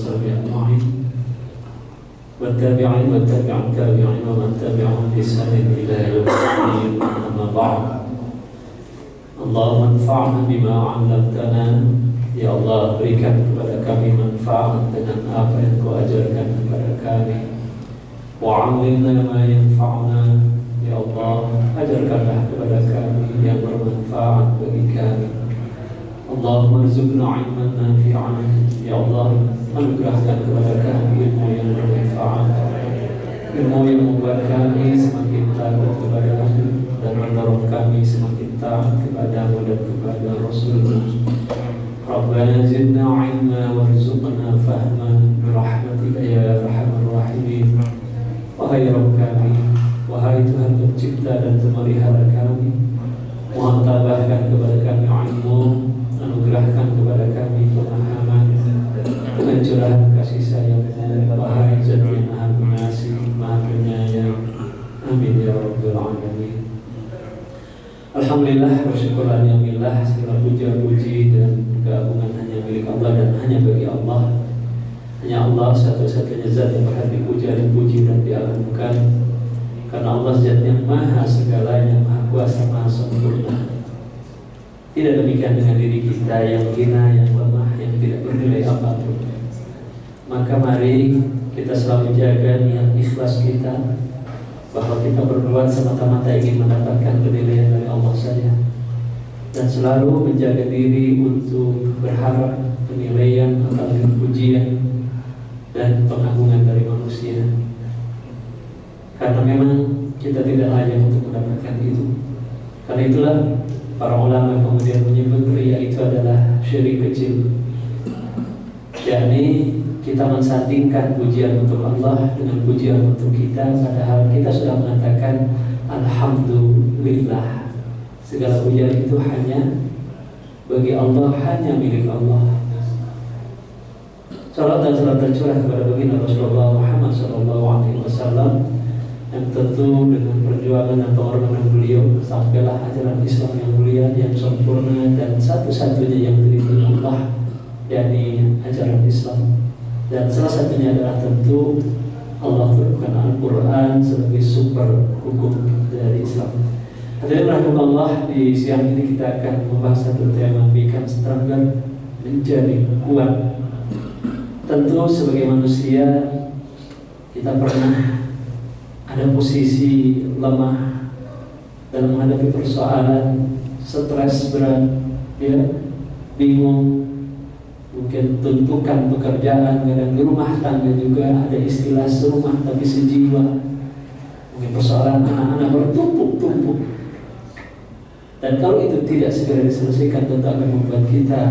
وصحبه أجمعين والتابعين والتابعين التابعين ومن تبعهم بإحسان إلى يوم الدين. أما بعد، اللهم انفعنا بما علمتنا. Ya Allah, berikan kepada kami manfaat dengan apa yang Kau ajarkan kepada kami. Wa'allimna ma yanfa'una. Ya Allah, ajarkanlah kepada kami yang bermanfaat bagi kami. Allahumma rzuqna ilman nafi'an. Ya Allah, anugerahkan kepada kami ilmu yang bermanfaat, ilmu yang membuat kami semakin takut kepada-Mu dan mendorong kami semakin taat kepada-Mu dan kepada Rasul-Mu. Rabbana zidna ilma warzuqna fahma birahmatika ya arhamar rahimin. Wahai Rabb kami, wahai Tuhan pencipta dan pemelihara kami, Mohon tambahkan kepada kami ilmu, anugerahkan kepada kami pemahaman dengan curahan kasih sayang-Mu. Wahai Zat yang Maha Pengasih, Maha Penyayang. Amin ya Rabbal Alamin. Alhamdulillah, bersyukurillah, segala puja-puji dan keagungan hanya milik Allah dan hanya bagi Allah. Hanya Allah satu-satunya zat yang berhak dipuja, dipuji dan diagungkan. Karena Allah zat yang maha segalanya, maha kuasa, maha sempurna. Tidak demikian dengan diri kita yang hina, yang lemah, yang tidak bernilai apapun. Maka mari kita selalu jaga niat ikhlas kita, bahwa kita berbuat semata-mata ingin mendapatkan penilaian dari Allah saja, dan selalu menjaga diri untuk berharap penilaian atau pujian dan pengagungan dari manusia, karena memang kita tidak layak untuk mendapatkan itu. Karena itulah para ulama kemudian menyebut riya itu adalah syirik kecil, yakni kita mensandingkan pujian untuk Allah dengan pujian untuk kita, padahal kita sudah mengatakan Alhamdulillah, segala pujian itu hanya bagi Allah, hanya milik Allah. Salat dan salam tercurah kepada baginda Rasulullah Muhammad SAW, yang tentu dengan perjuangan dan pengorbanan beliau sampailah ajaran Islam yang mulia, yang sempurna dan satu-satunya yang diterima Allah, yakni ajaran Islam. Dan salah satunya adalah tentu Allah turunkan Al-Quran sebagai sumber hukum dari Islam. Hadirin rahimakumullah, di siang ini kita akan membahas satu tema, Become Stronger, menjadi kuat. Tentu sebagai manusia kita pernah ada posisi lemah dalam menghadapi persoalan, stres berat, ya, bingung, mungkin tuntukan pekerjaan, kadang di rumah tangga juga ada istilah serumah tapi sejiwa, mungkin persoalan anak-anak bertumpuk-tumpuk, dan kalau itu tidak segera diselesaikan tentu akan membuat kita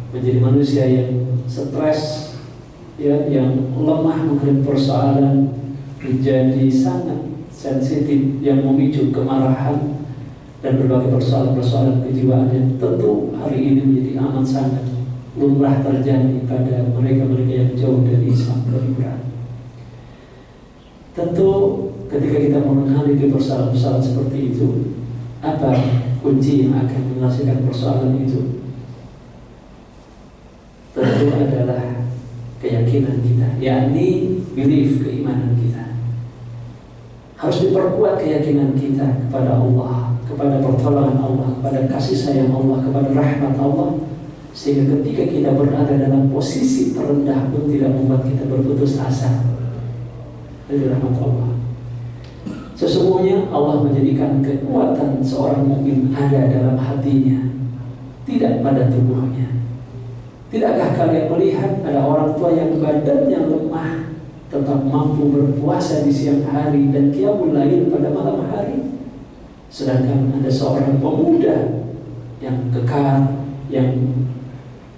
menjadi manusia yang stres, ya, yang lemah menghadapi persoalan, menjadi sangat sensitif, yang memicu kemarahan dan berbagai persoalan-persoalan kejiwaan yang tentu hari ini menjadi amat sangat lumrah terjadi pada mereka-mereka yang jauh dari Islam, dari berat. Tentu ketika kita menghadapi persoalan-persoalan seperti itu, apa kunci yang akan menyelesaikan persoalan itu? Tentu adalah keyakinan kita, yakni belief, keimanan kita. Harus diperkuat keyakinan kita kepada Allah, kepada pertolongan Allah, kepada kasih sayang Allah, kepada rahmat Allah, sehingga ketika kita berada dalam posisi terendah pun tidak membuat kita berputus asa dari rahmat Allah. Sesungguhnya Allah menjadikan kekuatan seorang mukmin ada dalam hatinya, tidak pada tubuhnya. Tidakkah kalian melihat ada orang tua yang badannya lemah tetap mampu berpuasa di siang hari dan qiyamul lail pada malam hari, sedangkan ada seorang pemuda yang kekar, yang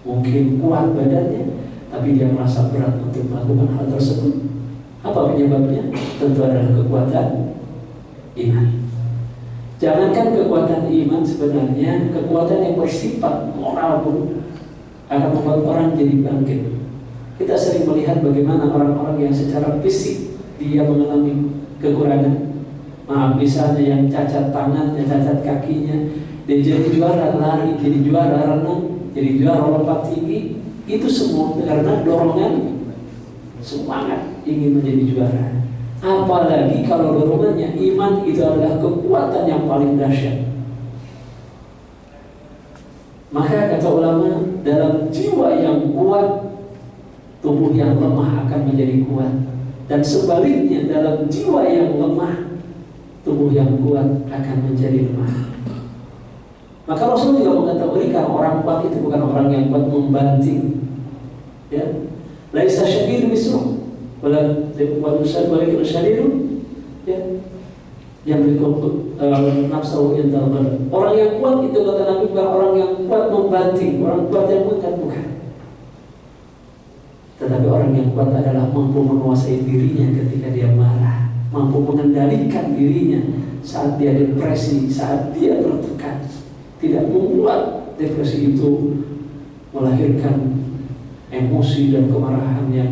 mungkin kuat badannya, tapi dia merasa berat untuk melakukan hal tersebut. Apa penyebabnya? Tentu adalah kekuatan iman. Jangankan kekuatan iman, sebenarnya kekuatan yang bersifat moral pun akan membuat orang jadi bangkit. Kita sering melihat bagaimana orang-orang yang secara fisik dia mengalami kekurangan, maaf, misalnya yang cacat tangannya, cacat kakinya, dia jadi juara lari, jadi juara renang, jadi juara lompat tinggi, Itu semua karena dorongan semangat ingin menjadi juara. Apalagi kalau dorongannya iman, itu adalah kekuatan yang paling dahsyat. Maka kata ulama, dalam jiwa yang kuat, tubuh yang lemah akan menjadi kuat. Dan sebaliknya, dalam jiwa yang lemah, tubuh yang kuat akan menjadi lemah. Maka Rasul juga mengatakan orang kuat itu bukan orang yang kuat membanting. Ya, laisa syadid misru, wala walakin syadid, ya, yang berkumpul nafsu indal qadar. Orang yang kuat itu kata Nabi bukan orang yang kuat membanting, orang kuat yang bukan. Tetapi orang yang kuat adalah mampu menguasai dirinya ketika dia marah, mampu mengendalikan dirinya saat dia depresi, saat dia tertekan. Tidak membuat depresi itu melahirkan emosi dan kemarahan yang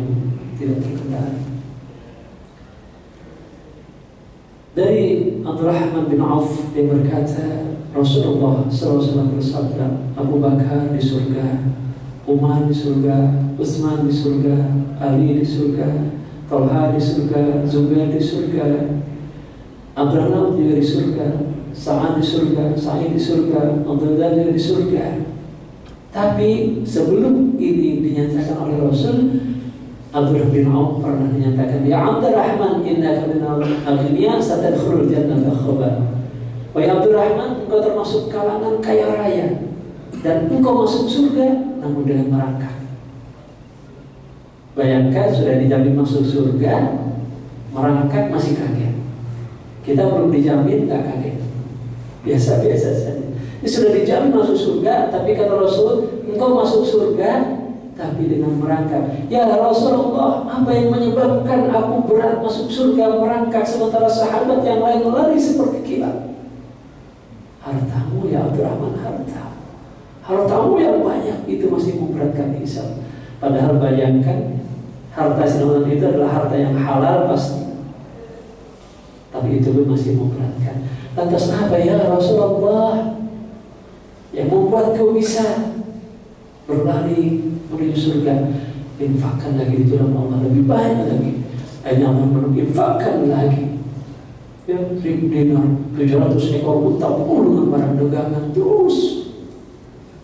tidak terkendali. Dari Abdurrahman bin Auf, dia berkata, Rasulullah SAW bersabda, Abu Bakar di surga, Umar di surga, Utsman di surga, Ali di surga, Talha di surga, Zubair di surga, Abdurrahman juga di surga, Sa'ad di surga, Sa'id di surga, Abdullah juga di surga. Tapi sebelum ini dinyatakan oleh Rasul, Abdurrahman bin Auf pernah dinyatakan, Ya Abdurrahman, innaka minal aghniya satadkhulul jannata khabar. Wahai Abdurrahman, engkau termasuk kalangan kaya raya dan engkau masuk surga namun dengan merangkak. Bayangkan sudah dijamin masuk surga, merangkak masih kaget. Kita belum dijamin, gak kaget, biasa-biasa saja. Ini sudah dijamin masuk surga, tapi kata Rasul, engkau masuk surga tapi dengan merangkak. Ya Rasulullah, apa yang menyebabkan aku berat masuk surga merangkak sementara sahabat yang lain lari seperti kilat? Hartamu ya Abdurrahman, hartamu yang banyak itu masih memberatkan Islam. Padahal bayangkan, harta sedangkan itu adalah harta yang halal pasti, tapi itu pun masih memberatkan. Lantas apa ya Rasulullah yang membuat kau bisa berlari menuju surga? Infakkan lagi di jalan Allah, lebih banyak lagi. Hanya Allah menginfakkan lagi. Ya, 1000 dinar, 700 ekor unta, puluhan barang dagangan terus.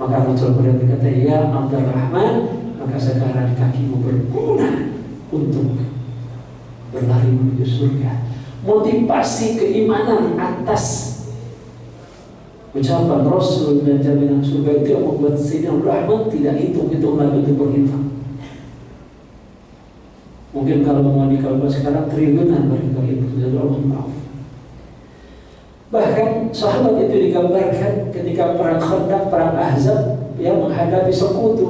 Maka Rasul berkata, Ya Abdurrahman, maka sekarang kakimu berguna untuk berlari menuju surga. Motivasi keimanan atas ucapan Rasul dan jaminan surga itu yang membuat Sayyidina Abdurrahman tidak hitung-hitung lagi untuk berinfak. Mungkin kalau mau dikalkulasi sekarang triliunan barangkali itu. Maaf. Bahkan sahabat itu digambarkan ketika perang Khandaq, perang Ahzab, yang menghadapi sekutu.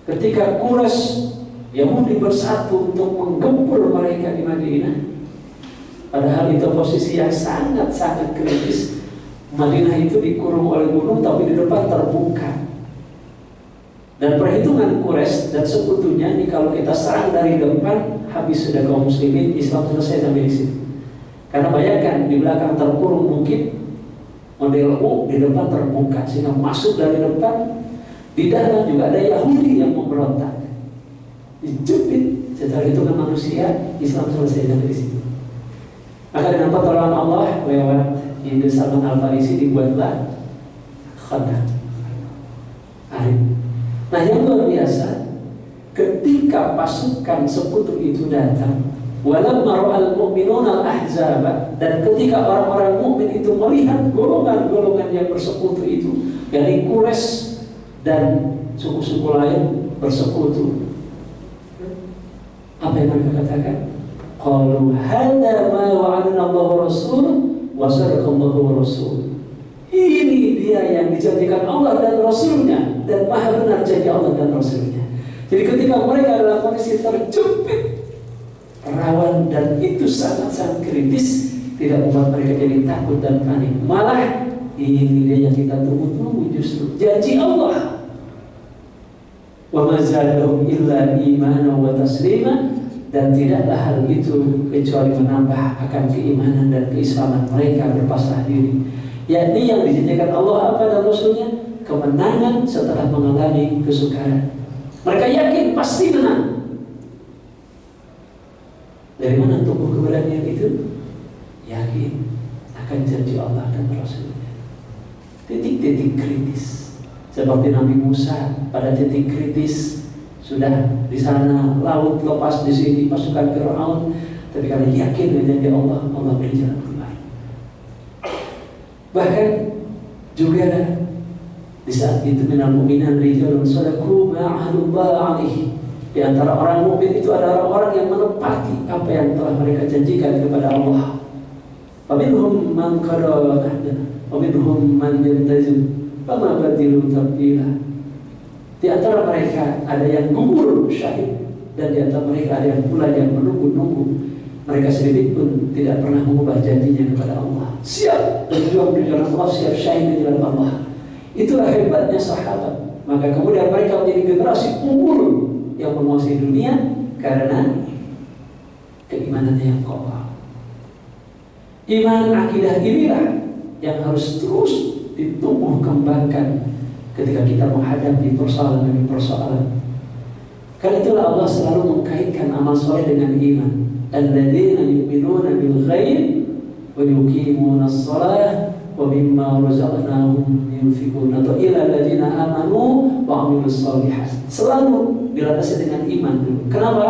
Ketika Quraisy Yahudi bersatu untuk menggempur mereka di Madinah, padahal itu posisi yang sangat-sangat kritis. Madinah itu dikurung oleh gunung, tapi di depan terbuka. Dan perhitungan Quraisy dan sekutunya, ini kalau kita serang dari depan, habis sudah kaum muslimin, Islam selesai sampai di situ. Karena bayangkan, di belakang terkurung mungkin model U, di depan terbuka, sehingga masuk dari depan. Di dalam juga ada Yahudi yang memberontak, dijepit. Setelah hitungan manusia, Islam selesai sampai di situ. Maka dengan pertolongan Allah lewat Ibnu Salman Al-Farisi dibuatlah Khandaq. Nah, yang luar biasa, ketika pasukan sekutu itu datang, walamma ra'al mu'minuna al-ahzaba, dan ketika orang-orang mukmin itu melihat golongan-golongan yang bersekutu itu, dari Quraisy dan suku-suku lain bersekutu, apa yang mereka katakan? Qalu hadza ma wa'adana Allah wa rasuluhu wa sadaqa Allah wa rasuluhu. Ini dia yang dijanjikan Allah dan Rasulnya, dan maha benar janji Allah dan Rasulnya. Jadi ketika mereka dalam kondisi terjepit, rawan, dan itu sangat-sangat kritis, tidak membuat mereka jadi takut dan panik. Malah ini dia yang kita tunggu-tunggu, justru janji Allah. Wa ma zadahum illa imanan wa taslima, dan tidaklah hal itu kecuali menambah akan keimanan dan keislaman mereka, berpasrah diri. Yakni yang dijanjikan Allah apa dan Rasulnya, kemenangan setelah mengalami kesukaran. Mereka yakin pasti menang. Dari mana tumbuh keberanian itu? Yakin akan janji Allah dan Rasulnya. Titik-titik kritis, seperti Nabi Musa pada titik kritis, sudah di sana laut lepas, di sini pasukan Fir'aun, tapi karena yakin dengan janji Allah, Allah beri jalan keluar. Bahkan juga di saat itu minal mu'minan rijalun shadaku ma ahadullah alaihi. Di antara orang mukmin itu ada orang-orang yang menepati apa yang telah mereka janjikan kepada Allah. Faminhum man qada nahbana wa minhum man yantazir fama badilu tabdila. Di antara mereka ada yang gugur syahid, dan di antara mereka ada yang pula yang menunggu-nunggu. Mereka sedikit pun tidak pernah mengubah janjinya kepada Allah. Siap berjuang di jalan Allah, siap syahid di jalan Allah. Itulah hebatnya sahabat. Maka kemudian mereka menjadi generasi unggul yang menguasai dunia karena keimanannya yang kokoh. Iman akidah inilah yang harus terus ditumbuh kembangkan ketika kita menghadapi persoalan demi persoalan. Karena itulah Allah selalu mengkaitkan amal soleh dengan iman. Alladzina yu'minuna bil ghaib wa yuqimuna as-shalah wa mimma razaqnahum yunfiqun. Atau ila alladzina amanu wa amilus shalihat. Selalu dilandasi dengan iman dulu. Kenapa?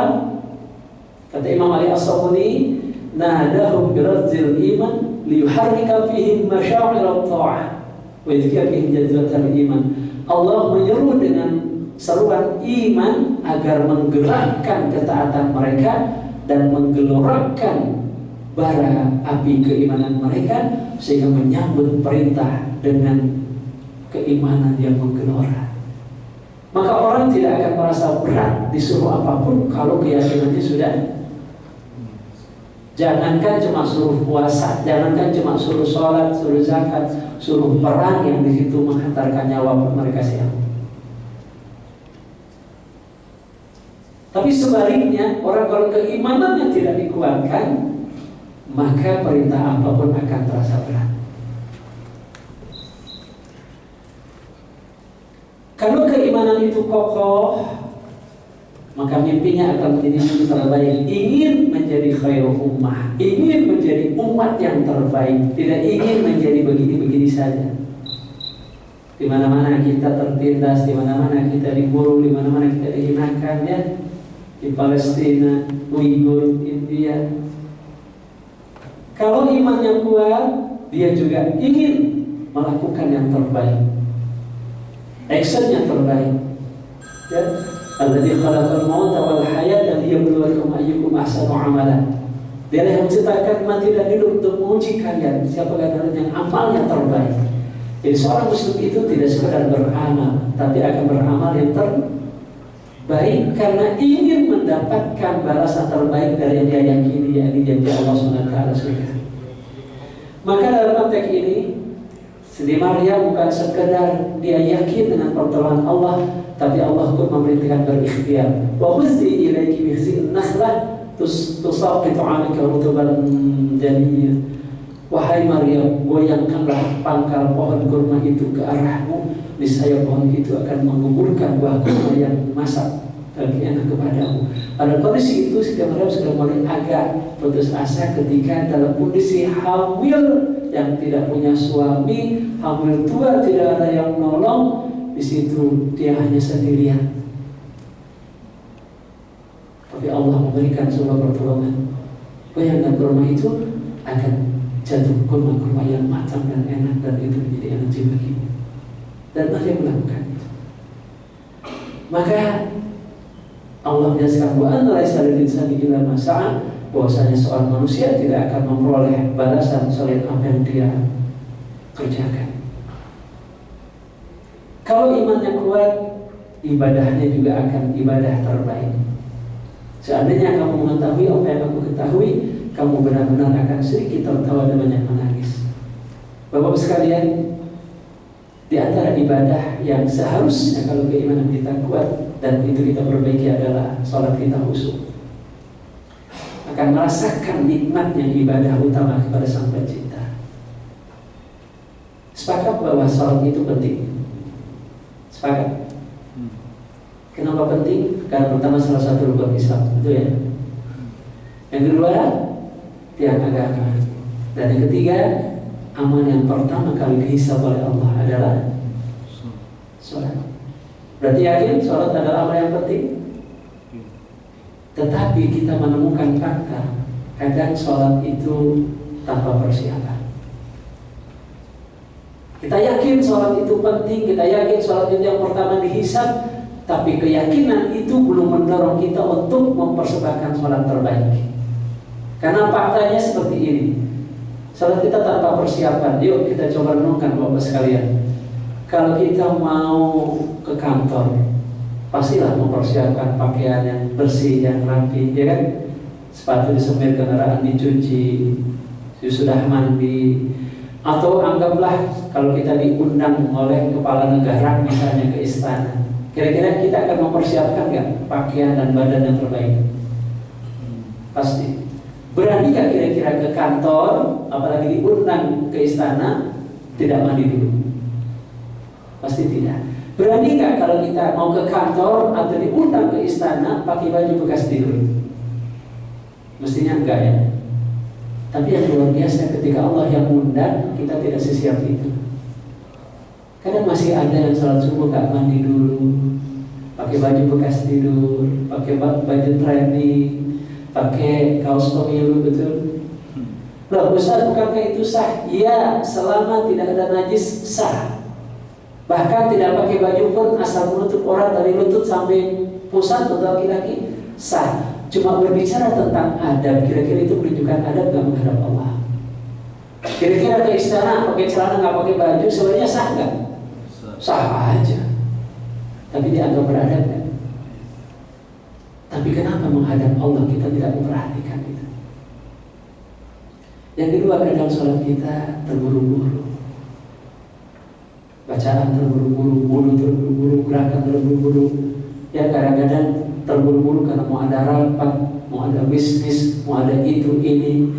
Kata Imam Ali As-Sabuni, nadahum biradzil iman liyuharrika fihim masyaa'ir at-ta'ah wa yuzkira bihim jazbatal iman. Allah menyeru dengan seruan iman agar menggerakkan ketaatan mereka dan menggelorakan bara api keimanan mereka, sehingga menyambut perintah dengan keimanan yang menggelora. Maka orang tidak akan merasa berat disuruh apapun kalau keyakinannya sudah. Jangankan cuma suruh puasa, jangankan cuma suruh sholat, suruh zakat, suruh perang yang di situ menghantarkan nyawa pun mereka siap. Tapi sebaliknya, orang kalau keimanannya tidak dikuatkan, maka perintah apapun akan terasa berat. Kalau keimanan itu kokoh, maka mimpinya akan menjadi mimpi terbaik. Ingin menjadi khairul ummah, ingin menjadi umat yang terbaik, tidak ingin menjadi begini-begini saja. Di mana-mana kita tertindas, di mana-mana kita diburu, di mana-mana kita dihinakan, ya. Di Palestina, Uighur, India. Kalau imannya kuat, dia juga ingin melakukan yang terbaik. Action yang terbaik, ya. Alladzi khalaqal mauta wal hayata liyabluwakum ayyukum ahsanu amala. Dia yang menciptakan mati dan hidup untuk menguji kalian siapa yang amalnya terbaik. Jadi seorang muslim itu tidak sekadar beramal, tapi akan beramal yang terbaik karena ingin mendapatkan balasan terbaik dari yang dia yakini, yakni janji Allah SWT. Maka dalam konteks ini, Siti Maryam bukan sekedar dia yakin dengan pertolongan Allah, tapi Allah pun memerintahkan berikhtiar. Wa khudzi ilaiki bi khizin nakhlah tusaqitu 'alaika rutuban janiyya. Wahai Maryam, goyangkanlah pangkal pohon kurma itu ke arahmu, niscaya pohon itu akan menguburkan buah kurma yang masak dan enak kepadamu. Pada kondisi itu Siti Maryam sudah mulai agak putus asa ketika dalam kondisi hamil yang tidak punya suami, hamil tua, tidak ada yang nolong. Di situ dia hanya sendirian. Tapi Allah memberikan sebuah pertolongan. Bayangkan kurma itu akan jatuh, kurma-kurma yang matang dan enak, dan itu menjadi energi baginya. Dan dia melakukan itu. Maka Allah menjelaskan bahwa laisa lil insani illa ma sa'a, bahwasanya seorang manusia tidak akan memperoleh balasan selain apa yang dia kerjakan. Kalau imannya kuat, ibadahnya juga akan ibadah terbaik. Seandainya kamu mengetahui apa yang aku ketahui, kamu benar-benar akan sedikit tertawa dan banyak menangis. Bapak sekalian, di antara ibadah yang seharusnya kalau keimanan kita kuat dan itu kita perbaiki adalah sholat kita khusyuk. Akan merasakan nikmatnya ibadah utama kepada Sang Pencipta. Sepakat bahwa sholat itu penting. Sepakat? Kenapa penting? Karena pertama salah satu rukun Islam, betul ya? Yang kedua, tiang agama. Dan yang ketiga, amal yang pertama kali dihisab oleh Allah adalah sholat. Berarti yakin sholat adalah amal yang penting? Tetapi kita menemukan fakta, kadang sholat itu tanpa persiapan. Kita yakin sholat itu penting, kita yakin sholat itu yang pertama dihisab, tapi keyakinan itu belum mendorong kita untuk mempersembahkan sholat terbaik. Karena faktanya seperti ini, sholat kita tanpa persiapan. Yuk kita coba renungkan Bapak sekalian. Kalau kita mau ke kantor, pastilah mempersiapkan pakaian yang bersih, yang rapi, ya kan? Sepatu disemir, kendaraan dicuci, sudah mandi. Atau anggaplah kalau kita diundang oleh kepala negara misalnya ke istana, kira-kira kita akan mempersiapkan nggak pakaian dan badan yang terbaik? Pasti. Berani nggak kira-kira ke kantor, apalagi diundang ke istana, tidak mandi dulu? Pasti tidak. Berani nggak kalau kita mau ke kantor atau diundang ke istana pakai baju bekas tidur? Mestinya enggak ya. Tapi yang luar biasa ketika Allah yang undang, kita tidak sesiap itu. Kadang masih ada yang sholat subuh gak mandi dulu, pakai baju bekas tidur, pakai baju training, pakai kaos pemilu, betul? Loh Ustaz, bukankah itu sah? Iya, selama tidak ada najis sah. Bahkan tidak pakai baju pun asal menutup orang dari lutut sampai pusat untuk laki-laki sah. Cuma berbicara tentang adab, kira-kira itu menunjukkan adab gak menghadap Allah? Kira-kira ke istana pakai celana nggak pakai baju, sebenarnya sah nggak? Sah aja. Tapi dianggap beradab kan? Tapi kenapa menghadap Allah kita tidak memperhatikan itu? Yang kedua, kadang sholat kita terburu-buru, bacaan terburu-buru, wudhu terburu-buru, gerakan terburu-buru. Ya kadang-kadang terburu-buru karena mau ada rapat, mau ada bisnis, mau ada itu ini.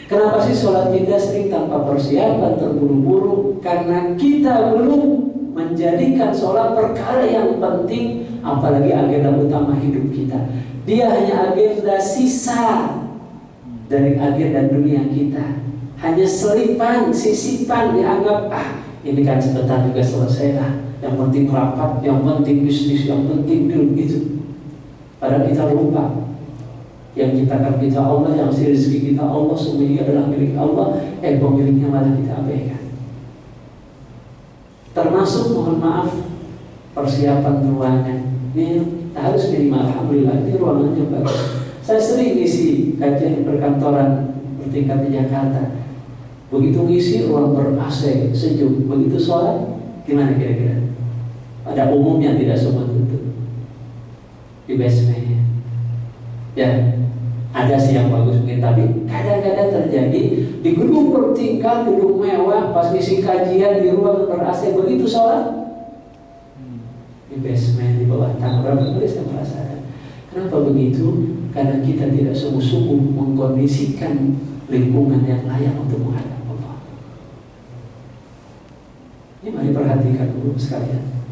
Kenapa sih sholat kita sering tanpa persiapan, terburu-buru? Karena kita belum menjadikan sholat perkara yang penting, apalagi agenda utama hidup kita. Dia hanya agenda sisa dari agenda dunia kita. Hanya selipan, sisipan, dianggap ini kan sebentar juga selesai lah. Yang penting rapat, yang penting bisnis, yang penting deal gitu. Padahal kita lupa yang ciptakan kita Allah, yang rezeki kita Allah, semuanya adalah milik Allah. Pemiliknya malah kita abaikan. Termasuk mohon maaf persiapan ruangan. Ini harus minimal. Alhamdulillah ini ruangannya bagus. Saya sering ngisi kajian perkantoran bertingkat di Jakarta. Begitu ngisi ruang ber-AC sejuk, begitu sholat gimana kira-kira? Pada umumnya tidak semua tentu di basement. Ya, ada sih yang bagus mungkin, tapi kadang-kadang terjadi di gedung bertingkat, gedung mewah, pas ngisi kajian di ruang ber-AC, begitu sholat di basement, di bawah tangga. Berapa saya merasakan. Kenapa begitu? Karena kita tidak sungguh-sungguh mengkondisikan lingkungan yang layak untuk menghadap Allah. Ini mari perhatikan dulu sekalian.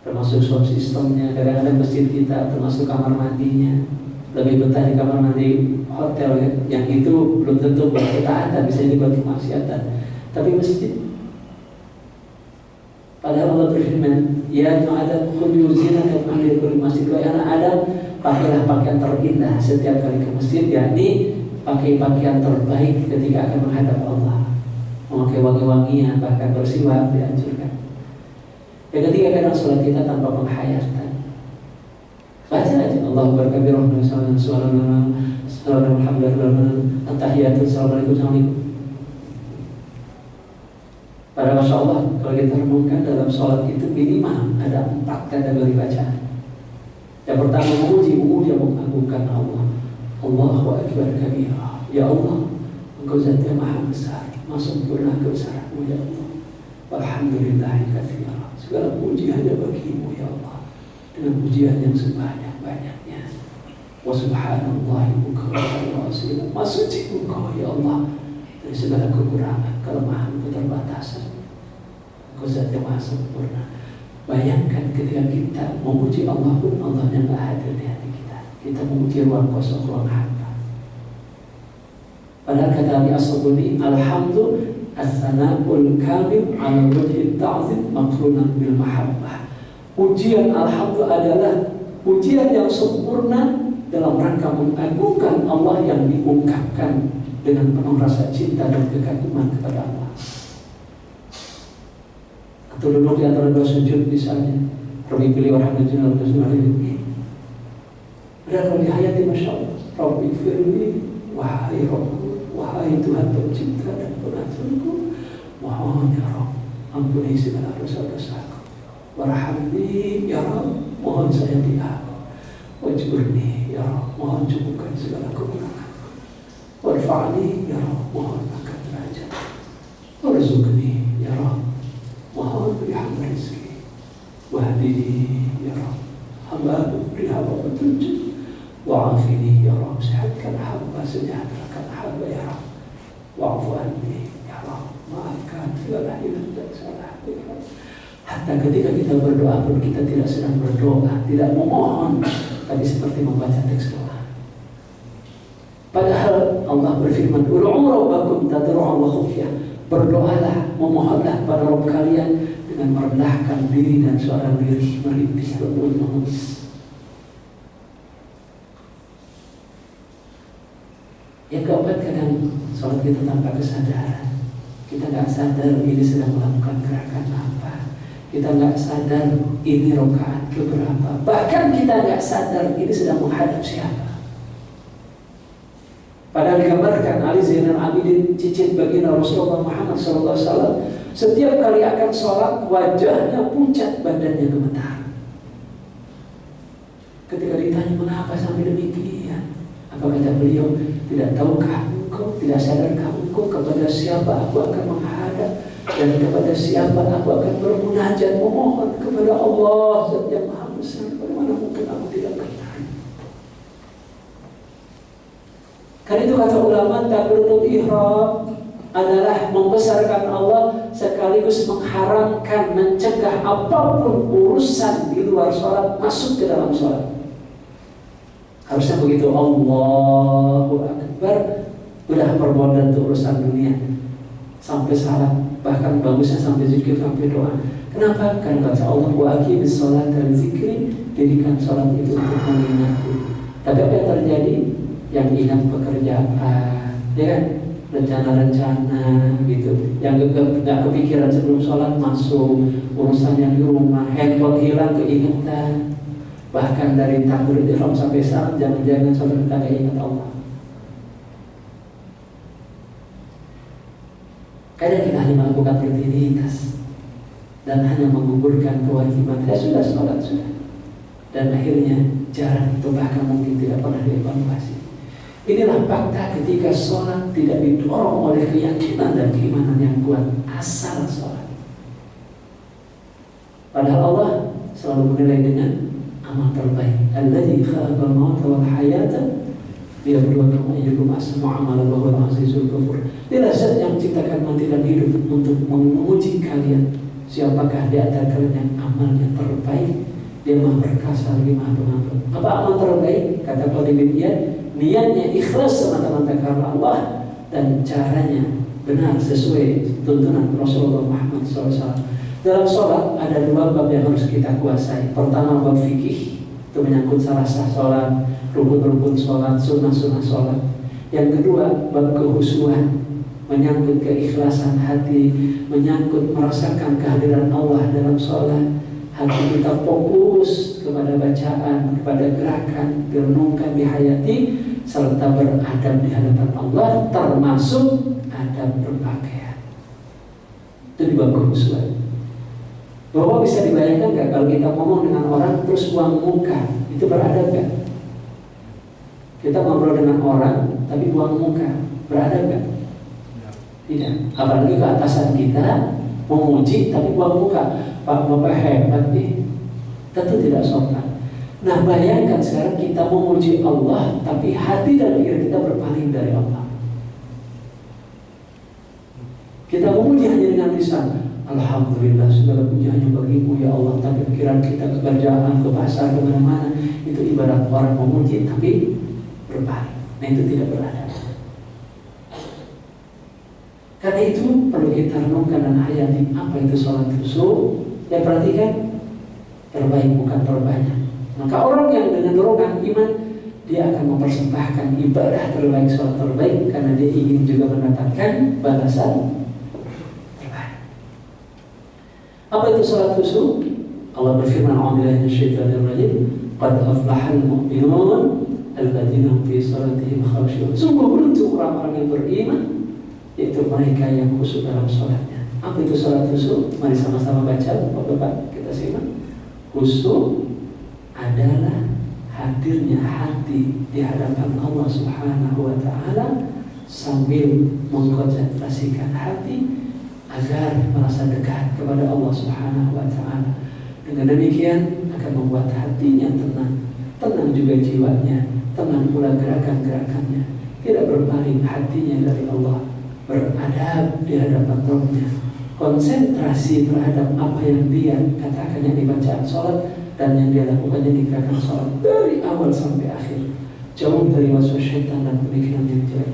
Termasuk sound sistemnya, kadang-kadang masjid kita, termasuk kamar mandinya. Lebih betah di kamar mandi hotel ya, yang itu belum tentu buat ketaatan, bisa jadi buat kemaksiatan. Tapi masjid, padahal Allah berfirman, ya Adam khudhu zinatakum 'inda kulli masjid, wa anak Adam, pakailah pakaian terindah setiap kali ke masjid, yakni pakai pakaian terbaik ketika akan menghadap Allah. Memakai wangi-wangian, bahkan bersiwak dianjurkan. Yang ketiga, kadang sholat kita tanpa penghayatan. Baca aja Allahu Akbar kabirah, subhanallah, alhamdulillah, at-tahiyatul, assalamualaikum. Pada Masya Allah, kalau kita renungkan dalam sholat itu minimal ada 4 kategori bacaan. Yang pertama, memuji yang mengagungkan Allah. Allahu Akbar kabirah. Ya Allah, Engkau Zat yang Maha Besar, Maha sempurna kebesaran-Mu ya Allah. Walhamdulillahi katsira. Segala puji hanya bagi-Mu ya Allah, dengan pujian yang sebanyak-banyaknya. Wa subhanallahi bukratan wa asila. Maha suci Engkau ya Allah dari segala kekurangan, kelemahan, keterbatasan. Engkau zat yang maha sempurna. Bayangkan ketika kita memuji Allah pun Allahnya nggak hadir di hati kita. Kita memuji ruang kosong, ruang hampa. Padahal kata Ali As-Sabuni, alhamdu as-sana'ul kamil ala wajhi ta'zim makrunan bil mahabbah. Pujian alhamdu adalah pujian yang sempurna dalam rangka mengagungkan Allah yang diungkapkan dengan penuh rasa cinta dan kekaguman kepada Allah. Atau duduk di antara dua sujud misalnya, Rabbi pilih orang nasional ini. Ada kalau di hayati Masya Allah, Rabbi firli, wahai Rabbu, wahai Tuhan pencipta dan pengaturku, mohon ya Rabb, ampuni segala dosa-dosaku. Warhamni ya Rabb, mohon sayati aku. Wajburni ya Rabb, mohon cukupkan segala kekuranganku. Warfa'ni ya Rabb, mohon angkat derajat. Warzuqni ya Rabb, mohon beri hamba rezeki. Wahdini ya Rabb, hamba beri hamba petunjuk. Wa'afini ya Rabb, sehatkan hamba, sejahterakan hamba ya Rabb. Wa'afu anni ya Rabb, maafkan segala hilang dan salah ya Rabb. Hatta ketika kita berdoa pun kita tidak sedang berdoa, tidak memohon, tapi seperti membaca teks doa. Padahal Allah berfirman, "Ud'u rabbakum tadarru'an wa khufyah." Berdoalah, memohonlah pada Rabb kalian dengan merendahkan diri dan suara lirih, merintih, lembut, menangis. Yang keempat, kadang sholat kita tanpa kesadaran. Kita nggak sadar ini sedang melakukan gerakan apa. Kita nggak sadar ini rakaat keberapa. Bahkan kita nggak sadar ini sedang menghadap siapa. Padahal digambarkan Ali Zainal Abidin, cicit baginda Rasulullah Muhammad SAW, setiap kali akan sholat wajahnya pucat, badannya gemetar. Ketika ditanya mengapa sampai demikian, apa kata beliau? Tidak tahukah engkau, tidak sadarkah engkau kepada siapa aku akan menghadap dan kepada siapa aku akan bermunajat memohon kepada Allah Zat yang Maha Besar. Bagaimana mungkin aku tidak mengetahui? Karena itu kata ulama, takbiratul ihram adalah membesarkan Allah sekaligus mengharamkan, mencegah apapun urusan di luar sholat masuk ke dalam sholat. Harusnya begitu, Allahu Akbar, udah perbodan itu urusan dunia sampai salat, bahkan bagusnya sampai zikir, sampai doa. Kenapa? Karena baca Allah, wa aqimis sholat dan zikri, dirikan sholat itu untuk mengingatku. Tapi apa yang terjadi? Yang ingat pekerjaan, ya kan? Rencana-rencana gitu, yang nggak kepikiran sebelum sholat masuk, urusannya di rumah, handphone hilang keingetan. Bahkan dari takbir ihram sampai saat, jangan-jangan saudara kita nggak ingat Allah. Kadang kita hanya melakukan rutinitas dan hanya menggugurkan kewajiban. Sudah sholat sudah, dan akhirnya jarang itu, bahkan mungkin tidak pernah dievaluasi. Inilah fakta ketika sholat tidak didorong oleh keyakinan dan keimanan yang kuat, asal sholat. Padahal Allah selalu menilai dengan amal terbaik. Alladzi khalaqal mauta wal hayata liyabluwakum ayyukum ahsanu amalan wa huwal azizul ghafur. Dia zat yang menciptakan mati dan hidup untuk menguji kalian siapakah di antara kalian yang amalnya terbaik. Dia Maha Perkasa lagi Maha Pengampun. Apa amal terbaik? Kata Qadhi bin Iyad, niatnya ikhlas semata-mata karena Allah dan caranya benar sesuai tuntunan Rasulullah Muhammad SAW. Dalam sholat ada dua bab yang harus kita kuasai. Pertama, bab fikih, itu menyangkut sah sholat, rukun-rukun sholat, sunnah-sunnah sholat. Yang kedua, bab kehusuan, menyangkut keikhlasan hati, menyangkut merasakan kehadiran Allah dalam sholat. Hati kita fokus kepada bacaan, kepada gerakan, direnungkan, dihayati, serta beradab di hadapan Allah, termasuk adab berpakaian. Itu di bab kehusuan. Bahwa bisa dibayangkan gak kalau kita ngomong dengan orang terus buang muka, itu beradab gak? Kita ngobrol dengan orang tapi buang muka, beradab gak? Tidak. Apalagi ke atasan kita memuji tapi buang muka, Pak Bapak hebat nih, tentu tidak sopan. Nah bayangkan sekarang kita memuji Allah tapi hati dan pikiran kita berpaling dari Allah. Kita memuji hanya dengan lisan, Alhamdulillah segala puji hanya bagimu ya Allah. Tapi pikiran kita ke kerjaan, ke pasar, kemana-mana, itu ibarat orang memuji tapi berpaling. Nah itu tidak beradab. Karena itu perlu kita renungkan dan hayati apa itu sholat khusyuk. Ya perhatikan, terbaik bukan terbanyak. Maka orang yang dengan dorongan iman, dia akan mempersembahkan ibadah terbaik, sholat terbaik, karena dia ingin juga mendapatkan balasan. Apa itu sholat khusyuk? Allah berfirman, "A'udzubillahi minasyaitonir rajim, qad aflahal mu'minun alladzina hum fi sholatihim khashi'un." Sungguh beruntung orang-orang yang beriman, yaitu mereka yang khusyuk dalam sholatnya. Apa itu sholat khusyuk? Mari sama-sama baca, Bapak-bapak, kita simak. Khusyuk adalah hadirnya hati di hadapan Allah Subhanahu wa Ta'ala sambil mengkonsentrasikan hati agar merasa dekat kepada Allah Subhanahu wa Ta'ala. Dengan demikian akan membuat hatinya tenang, tenang juga jiwanya, tenang pula gerakan-gerakannya, tidak berpaling hatinya dari Allah, beradab di hadapan Rabb-nya, konsentrasi terhadap apa yang dia katakan yang dibacaan sholat dan yang dia lakukannya di gerakan sholat dari awal sampai akhir, jauh dari waswas syaitan dan pemikiran yang jelek.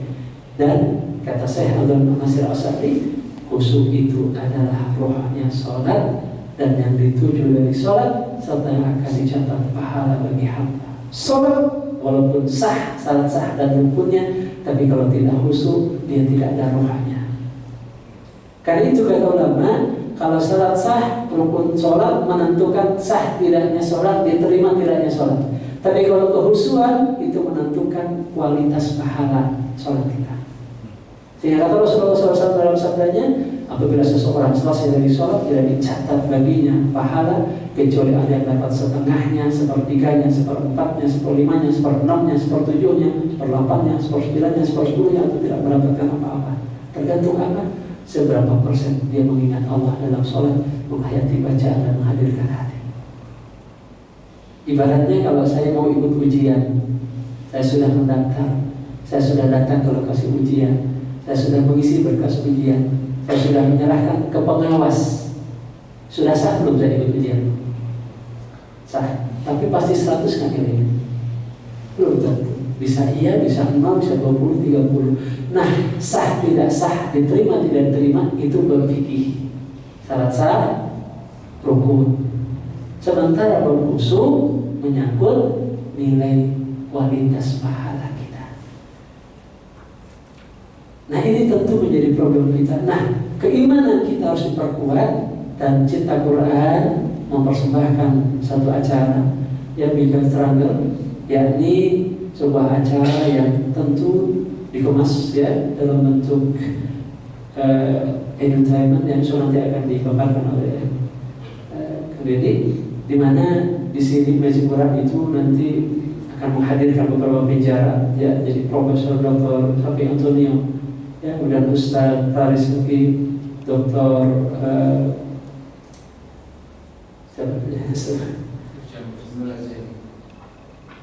Dan kata Syekh Abdul Nasir As-Sa'di, khusyuk itu adalah rohnya sholat, dan yang dituju dari sholat serta yang akan dicatat pahala bagi hamba. Sholat walaupun sah, syarat sah dan rukunnya, tapi kalau tidak khusyuk dia tidak ada rohnya. Karena itu kata ulama, kalau syarat sah, rukun sholat menentukan sah tidaknya sholat, diterima tidaknya sholat. Tapi kalau kekhusyuan itu menentukan kualitas pahala sholat kita. Sehingga kata Rasulullah SAW dalam sabdanya, apabila seseorang selesai dari sholat tidak dicatat baginya pahala kecuali ada yang dapat setengahnya, sepertiganya, seperempatnya, seperlimanya, seperenamnya, sepertujuhnya, seperlapannya, sepersembilannya, sepersepuluhnya, itu tidak mendapatkan apa-apa. Tergantung apa? Seberapa persen dia mengingat Allah dalam sholat, menghayati bacaan dan menghadirkan hati. Ibaratnya kalau saya mau ikut ujian, saya sudah mendaftar, saya sudah datang ke lokasi ujian, saya sudah mengisi berkas ujian, saya sudah menyerahkan ke pengawas. Sudah sah belum saya ikut ujian? Sah, tapi pasti 100 kan nilainya? Belum tentu. Bisa iya, bisa 0, bisa 20, 30. Nah, sah tidak sah, diterima tidak diterima, itu berfikih. Syarat sah, rukun. Sementara berkhusyuk menyangkut nilai kualitas pahala kita. Nah ini tentu menjadi problem kita. Nah keimanan kita harus diperkuat, dan Cipta Quran mempersembahkan satu acara yang Become Stronger, yakni sebuah acara yang tentu dikemas ya dalam bentuk entertainment yang nanti akan dipaparkan oleh Kredit, di mana di sini Magic Quran itu nanti akan menghadirkan beberapa penjara ya, jadi Profesor Dr. Safi Antonio ya, kemudian Ustaz Faris Muki, Dr.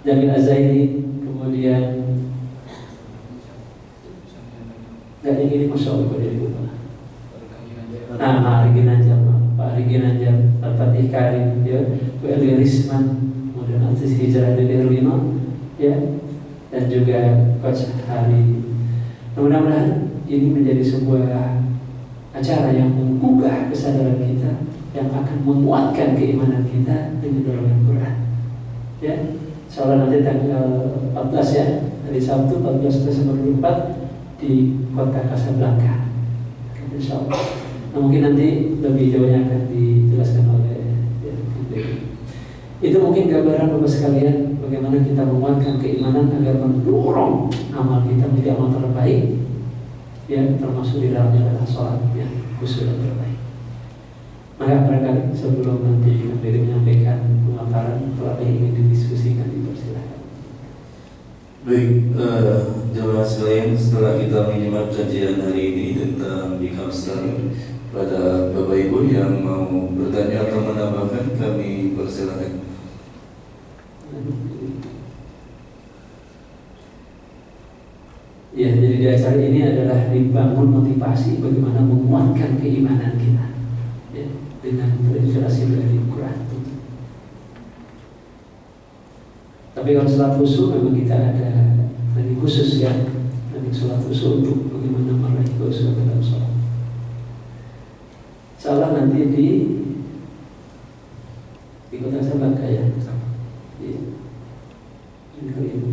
Jamil Azaini, kemudian dan yang ini Masya Allah dari rumah Arigi Nanjar, Pak Arigi Nanjar, Pak Fatih Karim ya, Bu Eli Risman, kemudian Aziz Hijrah dari Erlino ya, dan juga Coach Hari. Mudah-mudahan ini menjadi sebuah acara yang menggugah kesadaran kita, yang akan menguatkan keimanan kita dengan dorongan Quran. Ya, insyaallah nanti tanggal 14 ya, hari Sabtu 14 Desember 2024 di kota Casablanca. Insyaallah. Nah, mungkin nanti lebih jauhnya akan dijelaskan oleh ya, itu mungkin gambaran Bapak sekalian bagaimana kita menguatkan keimanan agar mendorong amal kita menjadi amal terbaik. Ya, termasuk di dalamnya adalah sholat yang khusyuk dan terbaik. Maka barangkali sebelum nanti Kandiri menyampaikan pemaparan, kalau ada yang ingin didiskusikan, dipersilakan. Baik, jemaah sekalian, setelah kita menyimak kajian hari ini tentang Become Stronger, pada Bapak Ibu yang mau bertanya atau menambahkan, kami persilakan. Ya, jadi di acara ini adalah dibangun motivasi bagaimana menguatkan keimanan kita. dengan terinspirasi dari Quran. Tapi kalau sholat khusyuk memang kita ada training khusus ya, training sholat khusyuk untuk bagaimana meraih khusyuk dalam sholat. Insyaallah nanti di Kota Sabangka ya. Iya. Ini.